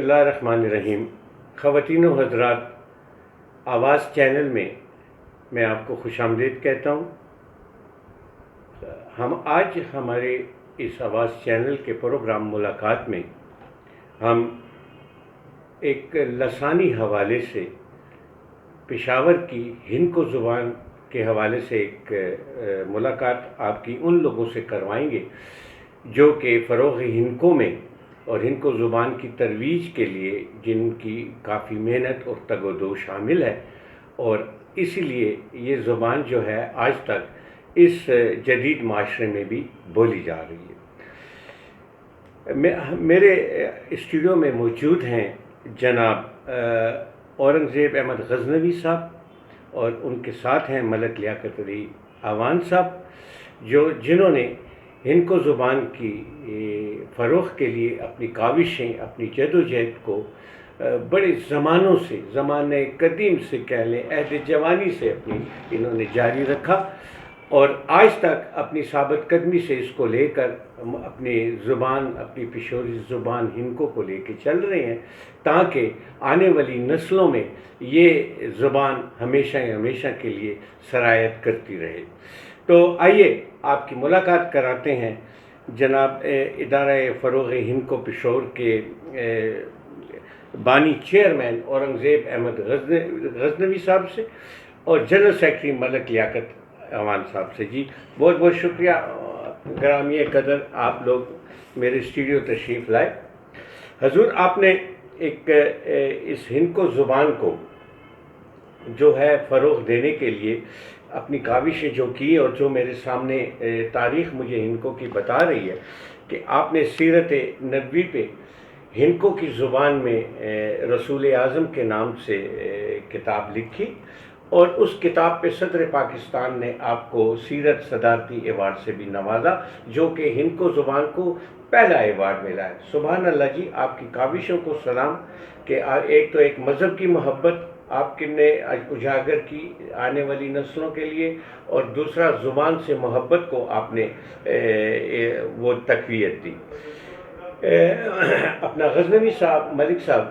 اللہ الرحمن الرحیم۔ خواتین و حضرات، آواز چینل میں آپ کو خوش آمدید کہتا ہوں۔ ہم آج ہمارے اس آواز چینل کے پروگرام ملاقات میں ہم ایک لسانی حوالے سے پشاور کی ہندکو زبان کے حوالے سے ایک ملاقات آپ کی ان لوگوں سے کروائیں گے جو کہ فروغ ہندکو میں اور ہندکو زبان کی ترویج کے لیے جن کی کافی محنت اور تگ و دو شامل ہے، اور اسی لیے یہ زبان جو ہے آج تک اس جدید معاشرے میں بھی بولی جا رہی ہے۔ میرے اسٹوڈیو میں موجود ہیں جناب اورنگزیب احمد غزنوی صاحب، اور ان کے ساتھ ہیں ملک لیاقت علی اعوان صاحب، جنہوں نے ہندکو زبان کی فروغ کے لیے اپنی کاوشیں، اپنی جد و جہد کو بڑے زمانوں سے، زمانے قدیم سے کہہ لیں، عہد جوانی سے انہوں نے جاری رکھا، اور آج تک اپنی ثابت قدمی سے اس کو لے کر اپنی زبان، اپنی پشوری زبان ہندکو کو لے کے چل رہے ہیں، تاکہ آنے والی نسلوں میں یہ زبان ہمیشہ کے لیے سرایت کرتی رہے۔ تو آئیے آپ کی ملاقات کراتے ہیں جناب ادارہ فروغ ہندکو پشور کے بانی چیئرمین اورنگزیب احمد غزنوی صاحب سے اور جنرل سیکرٹری ملک لیاقت اعوان صاحب سے۔ جی بہت بہت شکریہ گرامی قدر، آپ لوگ میرے اسٹوڈیو تشریف لائے۔ حضور، آپ نے ایک اس ہندکو زبان کو جو ہے فروغ دینے کے لیے اپنی کاوشیں جو کی، اور جو میرے سامنے تاریخ مجھے ہندکو کی بتا رہی ہے کہ آپ نے سیرت نبوی پہ ہندکو کی زبان میں رسول اعظم کے نام سے کتاب لکھی، اور اس کتاب پہ صدر پاکستان نے آپ کو سیرت صدارتی ایوارڈ سے بھی نوازا، جو کہ ہندکو زبان کو پہلا ایوارڈ ملا ہے۔ سبحان اللہ جی، آپ کی کاوشوں کو سلام، کہ ایک تو ایک مذہب کی محبت آپ نے اجاگر کی آنے والی نسلوں کے لیے، اور دوسرا زبان سے محبت کو آپ نے وہ تقویت دی۔ اپنا غزنوی صاحب، ملک صاحب،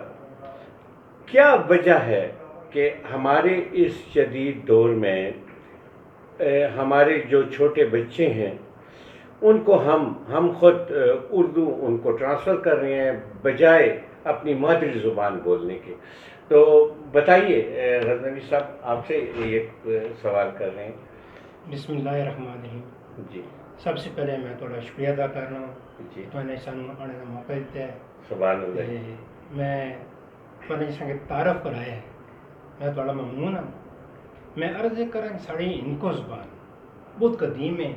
کیا وجہ ہے کہ ہمارے اس جدید دور میں ہمارے جو چھوٹے بچے ہیں ان کو ہم خود اردو ان کو ٹرانسفر کر رہے ہیں بجائے اپنی مادری زبان بولنے کے؟ تو بتائیے غزنوی صاحب، آپ سے ایک سوال کر رہے ہیں۔ بسم اللہ الرحمن الرحیم۔ جی، سب سے پہلے میں تھوڑا شکریہ ادا کر رہا ہوں، جی، تو نے سانو آنے کا موقع دیتا ہے۔ سبحان اللہ۔ میں تھوڑے سنگے تعارف کرایا ہے، میں تھوڑا ممنون ہوں۔ میں عرض کریں ساڑی ہندکو زبان بہت قدیم ہے،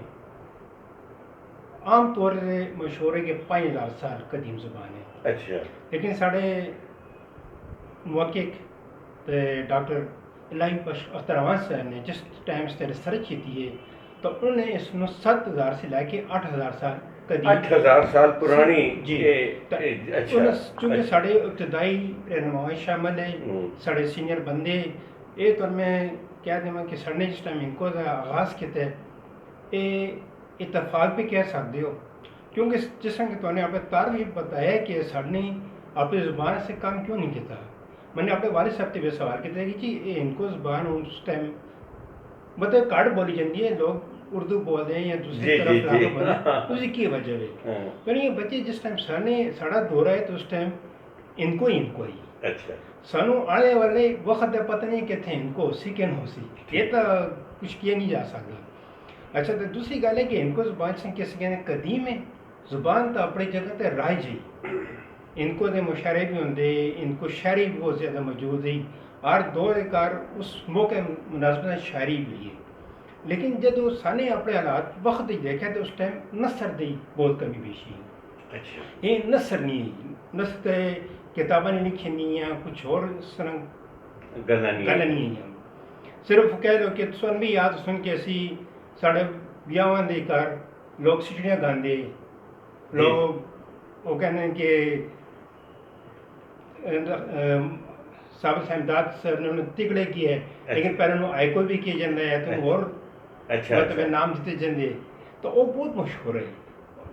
عام طور سے مشہور ہے کہ 5000 سال قدیم زبان ہے۔ اچھا، لیکن ساڑے محقق ڈاکٹر الہی بخش اختر اعوان صاحب نے جس ٹائم سے ریسرچ کی ہے، تو انہوں نے اس میں 7000 سے لے کے 8000 سال قدیم، 8000 سال پرانی۔ جی، اچھا، چونکہ ساڑے ابتدائی رہنمائی شامل ہے، ساڑے سینئر بندے یہ تو میں کہہ دوں کہ سڑنے جس ٹائم ان کو آغاز کیتے یہ اتفاق بھی کہہ سکتے ہو، کیونکہ جس طرح کہ تو نے اپنے تعریف بتایا کہ سڑنے اپنی زبان سے کام کیوں نہیں کیتا۔ میں نے اپنے والد صاحب سے بھی سوال کیا کہ جی ان کو زبان اس ٹائم مطلب کٹ بولی جاتی ہے، لوگ اردو بول رہے ہیں یا دوسری طرف لاگو بول رہے ہیں، اسی کی وجہ ہے۔ پر یہ بچے جس ٹائم ساڑا دورہ ہے تو اس ٹائم ان کو ہی اچھا، سانو آنے والے وقت پتہ نہیں کہ تھے ان کو سی کہ نہ ہو سی، یہ تو کچھ کیا نہیں جا سکتا۔ اچھا، تو دوسری گل ہے کہ ان کو زبان سے کسی کہنے قدیم ہے، زبان تو اپنی جگہ تے رائج ہے، ان کو دے مشاعرے بھی ہوندے، ان کو شاعری بھی بہت زیادہ موجود ہے، ہر دور کار اس موقع مناسبت شاعری بھی ہے۔ لیکن جب سانے اپنے حالات وقت ہی دیکھا تو اس ٹائم نثر دی بہت کمی بیشی ہے۔ اچھا، یہ نثر نہیں ہے، نثر کتابیں نہیں لکھی نہیں ہیں، کچھ اور اس طرح گلا نہیں ہیں۔ صرف کہہ لو کہ سن بھی یاد سن کے اسی ساڑے بیاواں دے کر لوگ سٹڑیاں گاندے، لوگ وہ کہنے کہ صاحب امداد سر نے تکڑے کیے، لیکن پہلے انہوں آئے کوئی بھی کیے جاندے ہیں تو اور مطلب نام دیتے جاندے، تو وہ بہت مشہور ہے۔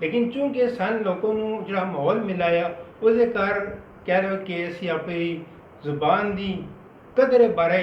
ਲੇਕਿਨ ਚੂੰਕਿ ਸਨ ਲੋਕਾਂ ਨੂੰ ਜਿਹੜਾ ਮਾਹੌਲ ਮਿਲਾਇਆ ਉਹਦੇ ਕਾਰਨ ਕਹਿ ਲਓ ਕਿ ਅਸੀਂ ਆਪਣੀ ਜ਼ੁਬਾਨ ਦੀ ਕਦਰ ਬਾਰੇ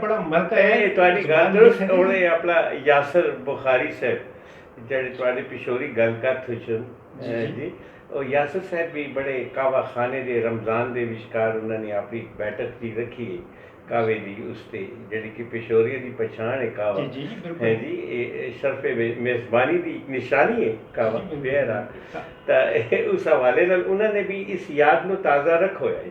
ਬੜਾ ਮਲਕਾ ਹੈ ਇਹ ਤੁਹਾਡੀ ਗੱਲ ਦਰੁਸਤ ਉਹਨੇ ਆਪਣਾ ਯਾਸਰ ਬੁਖਾਰੀ ਸਾਹਿਬ ਜਿਹੜੇ ਤੁਹਾਡੇ ਪਿਸ਼ੋਰੀ ਗੱਲ ਕਰ ਤੁਸੀਂ ਜੀ ਉਹ ਯਾਸਰ ਸਾਹਿਬ ਵੀ ਬੜੇ ਕਾਵਾ ਖਾਨੇ ਦੇ ਰਮਜ਼ਾਨ ਦੇ ਵਿਚਕਾਰ ਉਹਨਾਂ ਨੇ ਆਪਣੀ ਬੈਠਕ ਦੀ ਰੱਖੀ ਕਾਵੇ ਦੀ ਉਸ ਤੇ ਜਿਹੜੀ ਕਿ ਪਿਸ਼ੋਰੀ ਦੀ ਪਛਾਣ ਹੈ ਕਾਵਾ ਜੀ ਜੀ ਬਿਲਕੁਲ ਹੈ ਜੀ ਇਹ ਸ਼ਰਫੇ ਮੇਜ਼ਬਾਨੀ ਦੀ ਇੱਕ ਨਿਸ਼ਾਨੀ ਹੈ ਕਾਵਾ ਬੇਰਾ ਤਾਂ ਉਸ ਹਵਾਲੇ ਨਾਲ ਉਹਨਾਂ ਨੇ ਵੀ ਇਸ ਯਾਦ ਨੂੰ ਤਾਜ਼ਾ ਰੱਖਿਆ ਹੈ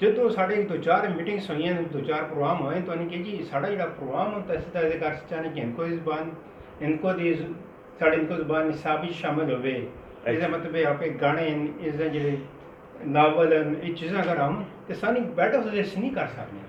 ਜਦੋਂ ਸਾਡੇ ਦੋ ਚਾਰ ਮੀਟਿੰਗਸ ਹੋਈਆਂ ਦੋ ਚਾਰ ਪ੍ਰੋਗਰਾਮ ਹੋਏ ਤਾਂ ਉਹਨੇ ਕਿਹਾ ਜੀ ਸਾਡਾ ਜਿਹੜਾ ਪ੍ਰੋਗਰਾਮ ਹੁੰਦਾ ਸੀ ਤਾਂ ਇਹਦੇ ਕਰ ਚਾਹਨੇ ਕਿ ਇਨਕੋ ਜ਼ਬਾਨ ਇਨਕੋ ਦੀ ਸਾਡੇ ਇਨਕੋ ਜ਼ਬਾਨ ਨਿਸਾਬ ਵਿੱਚ ਸ਼ਾਮਲ ਹੋਵੇ ਇਹਦਾ ਮਤਲਬ ਹੈ ਆਪੇ ਗਾਣੇ ਇਸ ਦੇ ਜਿਹੜੇ ਨਾਵਲ ਇਹ ਚੀਜ਼ਾਂ ਅਗਰ ਆਉਣ ਤੇ ਸਾਨੂੰ ਬੈਠ ਕੇ ਅਸੀਂ ਨਹੀਂ ਕਰ ਸਕਦੇ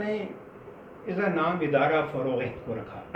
ਨੇ ਇਹਦਾ ਨਾਮ ਇਦਾਰਾ ਫਰੋਗ ਕੋ ਰੱਖਾ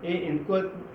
ਇਹ ਇਨਕੋ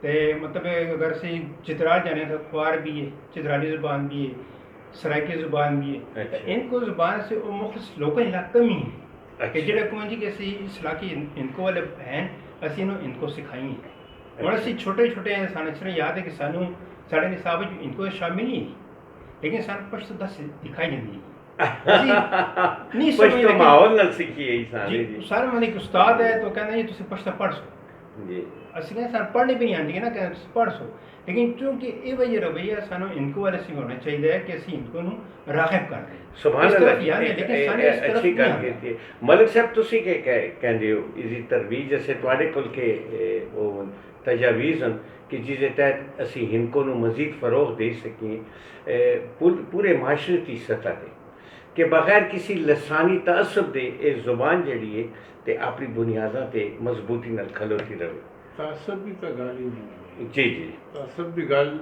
تے مطلب اگر سی چترال جانے تو خوار بھی ہے، چترالی زبان بھی ہے، سرائکی زبان بھی ہے، ان کو زبان سے وہ مخصوص لوگوں علاقہ میں ہیں کہ جڑے کون جی کہ اسی اس علاقے ان کو والے ہیں اسی ان کو سکھائی ہیں اور اسی چھوٹے چھوٹے ہیں سانے چنے یاد ہے کہ سانو ساڑے نصاب ان کو شامل نہیں ہے لیکن سان پشت دس دکھائی جاندی نہیں پشت ماحول نال سیکھی ہے جی سارے من ایک استاد ہے تو کہنا یہ تسی پشت پڑھ سو جی اسی کہنا سان پڑھنے بھی نہیں آتی ہے نا کہ پڑھ سو لیکن چونکہ یہ وجہ رویہ سانو ان کو والے سے ہونا چاہیے کہ اسی ان کو راغب کر دیں سبحان اللہ اچھی گل کیتی ہے ملک صاحب تسی کہ کہندے ہو اسی ترویج سے تواڈے کول کے وہ تجاویز ہیں کہ جس تحت اسی ہنکو نو مزید فروغ دے سکیں پورے معاشرتی سطح تے کہ بغیر کسی لسانی تعصب دے اے زبان جڑی ہے تے اپنی بنیاداں تے مضبوطی نال کھلوتی رہے تعصب بھی تو گل ہی نہیں جی جی تعصب بھی گل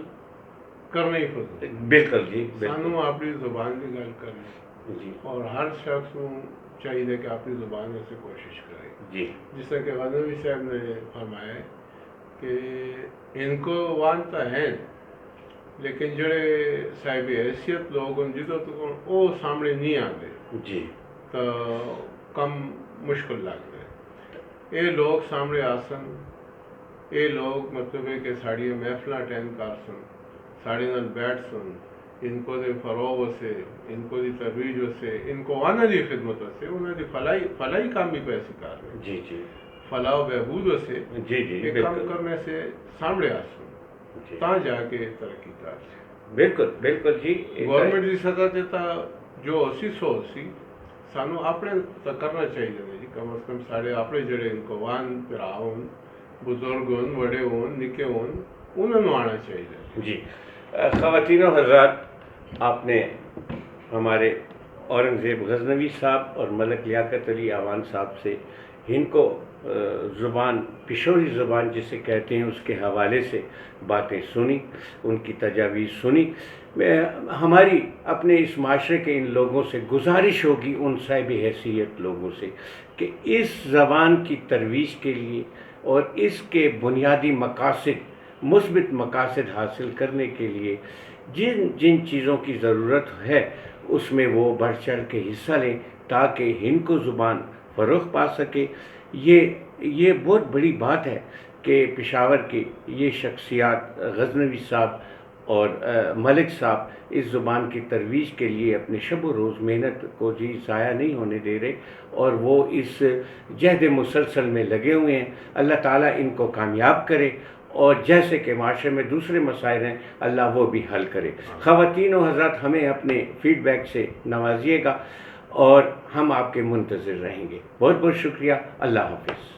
کرنا ہی خود بالکل جی سانو اپنی زبان کی گل کرنی جی اور ہر شخص کو چاہیے کہ اپنی زبان سے کوشش کرے جی جس طرح کہ غزنوی صاحب نے فرمایا کہ ان کو وانتا ہیں لیکن جڑے صاحب حیثیت لوگ ہیں جدو تو وہ سامنے نہیں آتے جی تو کم مشکل لگتا ہے یہ لوگ سامنے آسن یہ لوگ مطلب ہے کہ ساڑی محفل اٹینڈ کر سن ساڑی نال بیٹھ سن ان کو دے فروغ سے ان کو دی ترویج سے ان کو آنا دی خدمت سے انہوں دی فلاحی کام بھی پیسے کر رہے ہیں جی جی فلاح و بہبود سے جی جی یہ کام کرنے سے سامنے آ سن تا جا کے ترقی کر بالکل بالکل جی گورنمنٹ دی سطح تے تا جو اسی سو اسی سانو اپنے تا کرنا چاہیے جی کم از کم ساڑے اپنے جڑے ان کو وان پھرا ہون بزرگ ہون بڑے ہون نکے ہون انہوں نے آنا چاہیے جی خواتین و حضرات آپ نے ہمارے اورنگزیب غزنوی صاحب اور ملک لیاقت علی اعوان صاحب سے ہنکو زبان پشوری زبان جسے کہتے ہیں اس کے حوالے سے باتیں سنی ان کی تجاویز سنی ہماری اپنے اس معاشرے کے ان لوگوں سے گزارش ہوگی ان صاحب حیثیت لوگوں سے کہ اس زبان کی ترویج کے لیے اور اس کے بنیادی مقاصد مثبت مقاصد حاصل کرنے کے لیے جن جن چیزوں کی ضرورت ہے اس میں وہ بڑھ چڑھ کے حصہ لیں تاکہ ہنکو زبان فروغ پا سکے یہ بہت بڑی بات ہے کہ پشاور کی یہ شخصیات غزنوی صاحب اور ملک صاحب اس زبان کی ترویج کے لیے اپنے شب و روز محنت کو جی ضائع نہیں ہونے دے رہے اور وہ اس جہد مسلسل میں لگے ہوئے ہیں اللہ تعالیٰ ان کو کامیاب کرے اور جیسے کہ معاشرے میں دوسرے مسائل ہیں اللہ وہ بھی حل کرے خواتین و حضرات ہمیں اپنے فیڈ بیک سے نوازیے گا اور ہم آپ کے منتظر رہیں گے بہت بہت شکریہ اللہ حافظ